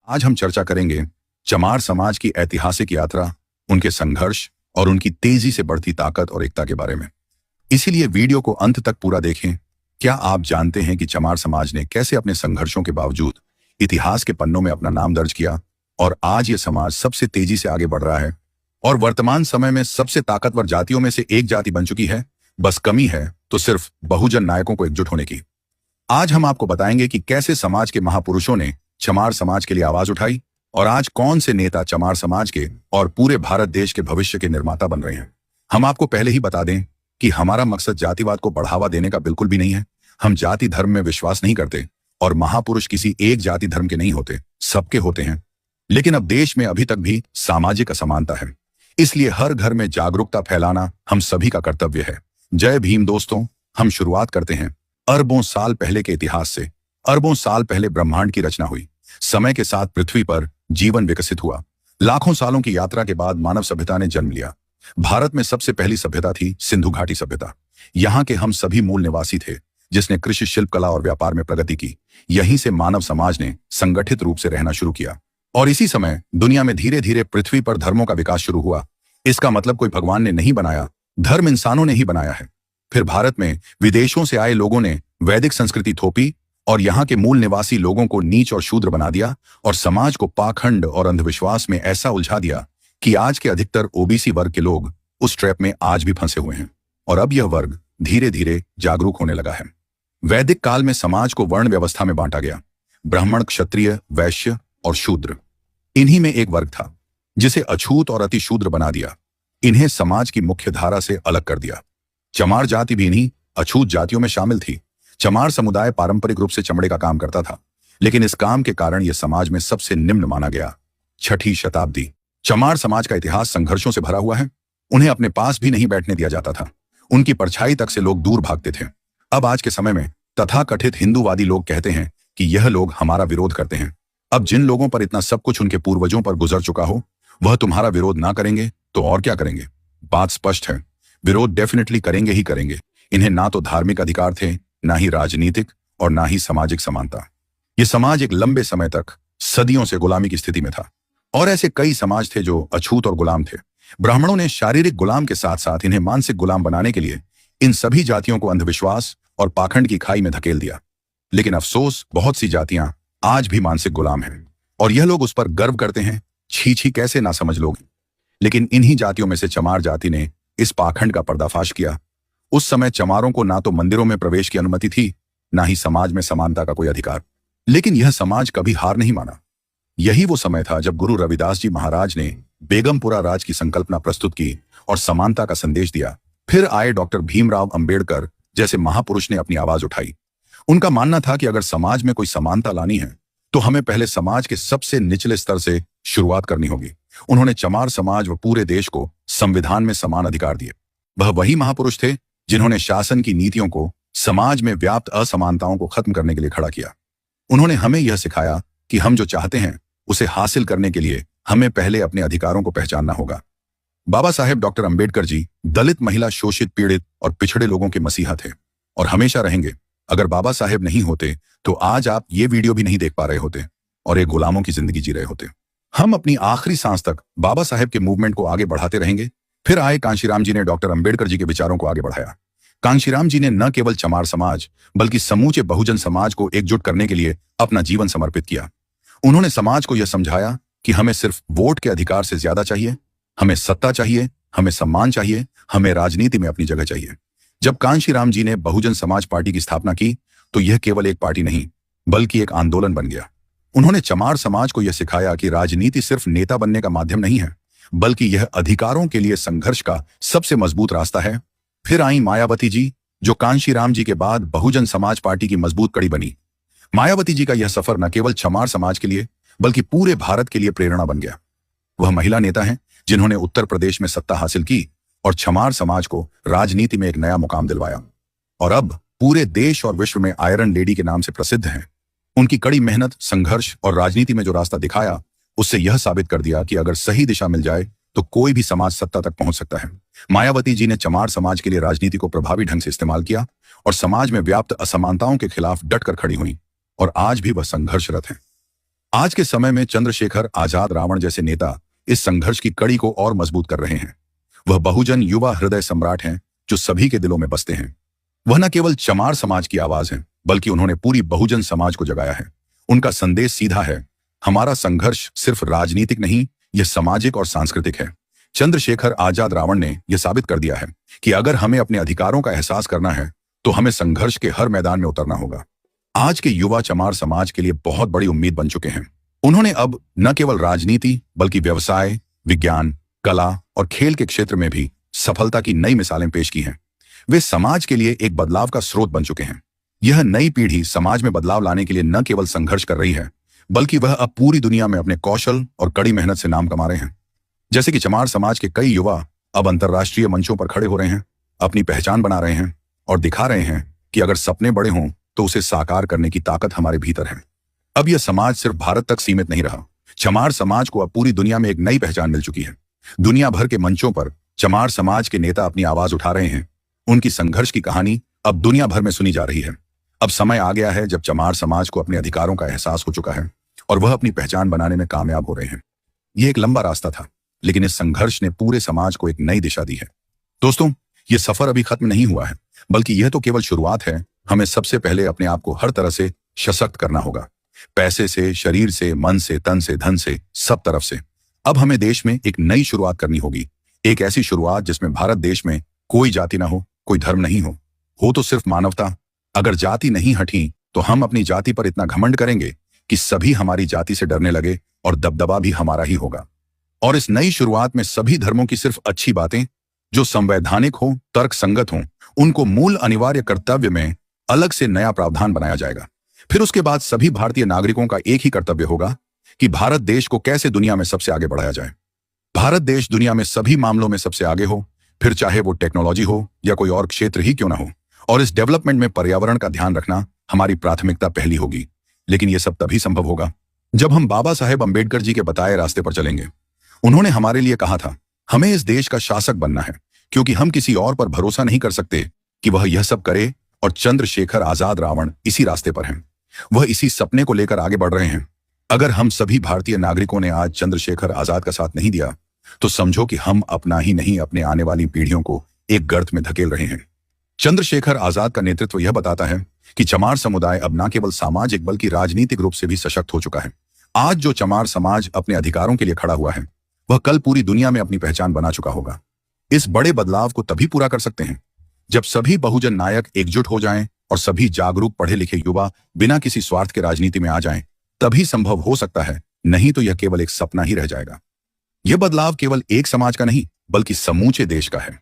आज हम चर्चा करेंगे चमार समाज की ऐतिहासिक यात्रा, उनके संघर्ष और उनकी तेजी से बढ़ती ताकत और एकता के बारे में। इसीलिए वीडियो को अंत तक पूरा देखें। क्या आप जानते हैं कि चमार समाज ने कैसे अपने संघर्षों के बावजूद इतिहास के पन्नों में अपना नाम दर्ज किया और आज ये समाज सबसे तेजी से आगे बढ़ रहा है और वर्तमान समय में सबसे ताकतवर जातियों में से एक जाति बन चुकी है। बस कमी है तो सिर्फ बहुजन नायकों को एकजुट होने की। आज हम आपको बताएंगे कि कैसे समाज के महापुरुषों ने चमार समाज के लिए आवाज उठाई और आज कौन से नेता चमार समाज के और पूरे भारत देश के भविष्य के निर्माता बन रहे हैं। हम आपको पहले ही बता दें कि हमारा मकसद जातिवाद को बढ़ावा देने का बिल्कुल भी नहीं है। हम जाति धर्म में विश्वास नहीं करते और महापुरुष किसी एक जाति धर्म के नहीं होते, सबके होते हैं। लेकिन अब देश में अभी तक भी सामाजिक असमानता है, इसलिए हर घर में जागरूकता फैलाना हम सभी का कर्तव्य है। जय भीम दोस्तों, हम शुरुआत करते हैं अरबों साल पहले के इतिहास से। अरबों साल पहले ब्रह्मांड की रचना हुई। समय के साथ पृथ्वी पर जीवन विकसित हुआ। लाखों सालों की यात्रा के बाद मानव सभ्यता ने जन्म लिया। भारत में सबसे पहली सभ्यता थी सिंधु घाटी सभ्यता। यहाँ के हम सभी मूल निवासी थे, जिसने कृषि, शिल्प कला और व्यापार में प्रगति की। यहीं से मानव समाज ने संगठित रूप से रहना शुरू किया और इसी समय दुनिया में धीरे धीरे पृथ्वी पर धर्मों का विकास शुरू हुआ। इसका मतलब कोई भगवान ने नहीं बनाया, धर्म इंसानों ने ही बनाया है। फिर भारत में विदेशों से आए लोगों ने वैदिक संस्कृति थोपी और यहाँ के मूल निवासी लोगों को नीच और शूद्र बना दिया और समाज को पाखंड और अंधविश्वास में ऐसा उलझा दिया कि आज के अधिकतर ओबीसी वर्ग के लोग उस ट्रैप में आज भी फंसे हुए हैं और अब यह वर्ग धीरे धीरे जागरूक होने लगा है। वैदिक काल में समाज को वर्ण व्यवस्था में बांटा गया। ब्राह्मण, क्षत्रिय, वैश्य और शूद्र, इन्हीं में एक वर्ग था जिसे अछूत और अति शूद्र बना दिया। इन्हें समाज की मुख्य धारा से अलग कर दिया। चमार जाति भी इन्हीं अछूत जातियों में शामिल थी। चमार समुदाय पारंपरिक रूप से चमड़े का काम करता था, लेकिन इस काम के कारण यह समाज में सबसे निम्न माना गया। 6ठी शताब्दी। चमार समाज का इतिहास संघर्षों से भरा हुआ है। उन्हें अपने पास भी नहीं बैठने दिया जाता था। उनकी परछाई तक से लोग दूर भागते थे। अब आज के समय में तथाकथित हिंदूवादी लोग कहते हैं कि यह लोग हमारा विरोध करते हैं। अब जिन लोगों पर इतना सब कुछ उनके पूर्वजों पर गुजर चुका हो, वह तुम्हारा विरोध ना करेंगे तो और क्या करेंगे। बात स्पष्ट है, विरोध डेफिनेटली करेंगे ही करेंगे। इन्हें ना तो धार्मिक अधिकार थे, ना ही राजनीतिक और ना ही सामाजिक समानता। यह समाज एक लंबे समय तक सदियों से गुलामी की स्थिति में था और ऐसे कई समाज थे जो अछूत और गुलाम थे। ब्राह्मणों ने शारीरिक गुलाम के साथ साथ इन्हें मानसिक गुलाम बनाने के लिए इन सभी जातियों को अंधविश्वास और पाखंड की खाई में धकेल दिया। लेकिन अफसोस, बहुत सी जातियां आज भी मानसिक गुलाम हैं और यह लोग उस पर गर्व करते हैं। छी छी, कैसे ना समझ लोग। लेकिन इन्हीं जातियों में से चमार जाति ने इस पाखंड का पर्दाफाश किया। उस समय चमारों को ना तो मंदिरों में प्रवेश की अनुमति थी, ना ही समाज में समानता का कोई अधिकार। लेकिन यह समाज कभी हार नहीं माना। यही वो समय था जब गुरु रविदास जी महाराज ने बेगमपुरा राज की संकल्पना प्रस्तुत की और समानता का संदेश दिया। फिर आए डॉक्टर भीमराव अंबेडकर जैसे महापुरुष ने अपनी आवाज उठाई। उनका मानना था कि अगर समाज में कोई समानता लानी है तो हमें पहले समाज के सबसे निचले स्तर से शुरुआत करनी होगी। उन्होंने चमार समाज व पूरे देश को संविधान में समान अधिकार दिए। वह वही महापुरुष थे जिन्होंने शासन की नीतियों को समाज में व्याप्त असमानताओं को खत्म करने के लिए खड़ा किया। उन्होंने हमें यह सिखाया कि हम जो चाहते हैं उसे हासिल करने के लिए हमें पहले अपने अधिकारों को पहचानना होगा। बाबा साहेब डॉक्टर अंबेडकर जी दलित, महिला, शोषित, पीड़ित और पिछड़े लोगों के मसीहा थे और हमेशा रहेंगे। अगर बाबा साहेब नहीं होते तो आज आप ये वीडियो भी नहीं देख पा रहे होते और एक गुलामों की जिंदगी जी रहे होते। हम अपनी आखिरी सांस तक बाबा साहेब के मूवमेंट को आगे बढ़ाते रहेंगे। फिर आए कांशीराम जी ने डॉक्टर अंबेडकर जी के विचारों को आगे बढ़ाया। कांशीराम जी ने न केवल चमार समाज बल्कि समूचे बहुजन समाज को एकजुट करने के लिए अपना जीवन समर्पित किया। उन्होंने समाज को यह समझाया कि हमें सिर्फ वोट के अधिकार से ज्यादा चाहिए, हमें सत्ता चाहिए, हमें सम्मान चाहिए, हमें राजनीति में अपनी जगह चाहिए। जब कांशीराम जी ने बहुजन समाज पार्टी की स्थापना की तो यह केवल एक पार्टी नहीं बल्कि एक आंदोलन बन गया। उन्होंने चमार समाज को यह सिखाया कि राजनीति सिर्फ नेता बनने का माध्यम नहीं है, बल्कि यह अधिकारों के लिए संघर्ष का सबसे मजबूत रास्ता है। फिर आई मायावती जी, जो कांशीराम जी के बाद बहुजन समाज पार्टी की मजबूत कड़ी बनी। मायावती जी का यह सफर न केवल चमार समाज के लिए बल्कि पूरे भारत के लिए प्रेरणा बन गया। वह महिला नेता हैं जिन्होंने उत्तर प्रदेश में सत्ता हासिल की और चमार समाज को राजनीति में एक नया मुकाम दिलवाया और अब पूरे देश और विश्व में आयरन लेडी के नाम से प्रसिद्ध हैं। उनकी कड़ी मेहनत, संघर्ष और राजनीति में जो रास्ता दिखाया, उससे यह साबित कर दिया कि अगर सही दिशा मिल जाए तो कोई भी समाज सत्ता तक पहुंच सकता है। मायावती जी ने चमार समाज के लिए राजनीति को प्रभावी ढंग से इस्तेमाल किया और समाज में व्याप्त असमानताओं के खिलाफ डटकर खड़ी हुई और आज भी वह संघर्षरत हैं। आज के समय में चंद्रशेखर आजाद रावण जैसे नेता इस संघर्ष की कड़ी को और मजबूत कर रहे हैं। वह बहुजन युवा हृदय सम्राट हैं जो सभी के दिलों में बसते हैं। वह न केवल चमार समाज की आवाज है, बल्कि उन्होंने पूरी बहुजन समाज को जगाया है। उनका संदेश सीधा है, हमारा संघर्ष सिर्फ राजनीतिक नहीं, यह सामाजिक और सांस्कृतिक है। चंद्रशेखर आजाद रावण ने यह साबित कर दिया है कि अगर हमें अपने अधिकारों का एहसास करना है तो हमें संघर्ष के हर मैदान में उतरना होगा। आज के युवा चमार समाज के लिए बहुत बड़ी उम्मीद बन चुके हैं। उन्होंने अब न केवल राजनीति बल्कि व्यवसाय, विज्ञान, कला और खेल के क्षेत्र में भी सफलता की नई मिसालें पेश की हैं। वे समाज के लिए एक बदलाव का स्रोत बन चुके हैं। यह नई पीढ़ी समाज में बदलाव लाने के लिए न केवल संघर्ष कर रही है, बल्कि वह अब पूरी दुनिया में अपने कौशल और कड़ी मेहनत से नाम कमा रहे हैं। जैसे कि चमार समाज के कई युवा अब अंतर्राष्ट्रीय मंचों पर खड़े हो रहे हैं, अपनी पहचान बना रहे हैं और दिखा रहे हैं कि अगर सपने बड़े हों तो उसे साकार करने की ताकत हमारे भीतर है। अब यह समाज सिर्फ भारत तक सीमित नहीं रहा। चमार समाज को अब पूरी दुनिया में एक नई पहचान मिल चुकी है। दुनिया भर के मंचों पर चमार समाज के नेता अपनी आवाज उठा रहे हैं। उनकी संघर्ष की कहानी अब दुनिया भर में सुनी जा रही है। अब समय आ गया है जब चमार समाज को अपने अधिकारों का एहसास हो चुका है और वह अपनी पहचान बनाने में कामयाब हो रहे हैं। यह एक लंबा रास्ता था, लेकिन इस संघर्ष ने पूरे समाज को एक नई दिशा दी है। दोस्तों, यह सफर अभी खत्म नहीं हुआ है, बल्कि यह तो केवल शुरुआत है। हमें सबसे पहले अपने आप को हर तरह से सशक्त करना होगा, पैसे से, शरीर से, मन से, तन से, धन से, सब तरफ से। अब हमें देश में एक नई शुरुआत करनी होगी, एक ऐसी शुरुआत जिसमें भारत देश में कोई जाति ना हो, कोई धर्म नहीं हो तो सिर्फ मानवता। अगर जाति नहीं हटी तो हम अपनी जाति पर इतना घमंड करेंगे कि सभी हमारी जाति से डरने लगे और दबदबा भी हमारा ही होगा। और इस नई शुरुआत में सभी धर्मों की सिर्फ अच्छी बातें जो संवैधानिक हो, तर्क संगत हो, उनको मूल अनिवार्य कर्तव्य में अलग से नया प्रावधान बनाया जाएगा। फिर उसके बाद सभी भारतीय नागरिकों का एक ही कर्तव्य होगा कि भारत देश को कैसे दुनिया में सबसे आगे बढ़ाया जाए। भारत देश दुनिया में सभी मामलों में सबसे आगे हो, फिर चाहे वो टेक्नोलॉजी हो या कोई और क्षेत्र ही क्यों ना हो। और इस डेवलपमेंट में पर्यावरण का ध्यान रखना हमारी प्राथमिकता पहली होगी। लेकिन यह सब तभी संभव होगा जब हम बाबा साहेब अंबेडकर जी के बताए रास्ते पर चलेंगे। उन्होंने हमारे लिए कहा था, हमें इस देश का शासक बनना है, क्योंकि हम किसी और पर भरोसा नहीं कर सकते कि वह यह सब करे। और चंद्रशेखर आजाद रावण इसी रास्ते पर हैं। वह इसी सपने को लेकर आगे बढ़ रहे हैं। अगर हम सभी भारतीय नागरिकों ने आज चंद्रशेखर आजाद का साथ नहीं दिया तो समझो कि हम अपना ही नहीं, अपने आने वाली पीढ़ियों को एक गर्त में धकेल रहे हैं। चंद्रशेखर आजाद का नेतृत्व यह बताता है कि चमार समुदाय अब न केवल सामाजिक बल्कि राजनीतिक रूप से भी सशक्त हो चुका है। आज जो चमार समाज अपने अधिकारों के लिए खड़ा हुआ है, वह कल पूरी दुनिया में अपनी पहचान बना चुका होगा। इस बड़े बदलाव को तभी पूरा कर सकते हैं जब सभी बहुजन नायक एकजुट हो जाएं और सभी जागरूक पढ़े लिखे युवा बिना किसी स्वार्थ के राजनीति में आ जाएं। तभी संभव हो सकता है, नहीं तो यह केवल एक सपना ही रह जाएगा। यह बदलाव केवल एक समाज का नहीं, बल्कि समूचे देश का है।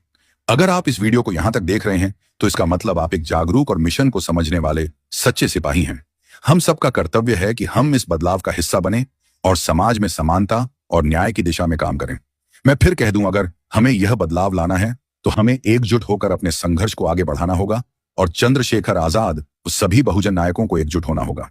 अगर आप इस वीडियो को यहां तक देख रहे हैं तो इसका मतलब आप एक जागरूक और मिशन को समझने वाले सच्चे सिपाही हैं। हम सबका कर्तव्य है कि हम इस बदलाव का हिस्सा बने और समाज में समानता और न्याय की दिशा में काम करें। मैं फिर कह दूं, अगर हमें यह बदलाव लाना है तो हमें एकजुट होकर अपने संघर्ष को आगे बढ़ाना होगा और चंद्रशेखर आजाद सभी बहुजन नायकों को एकजुट होना होगा।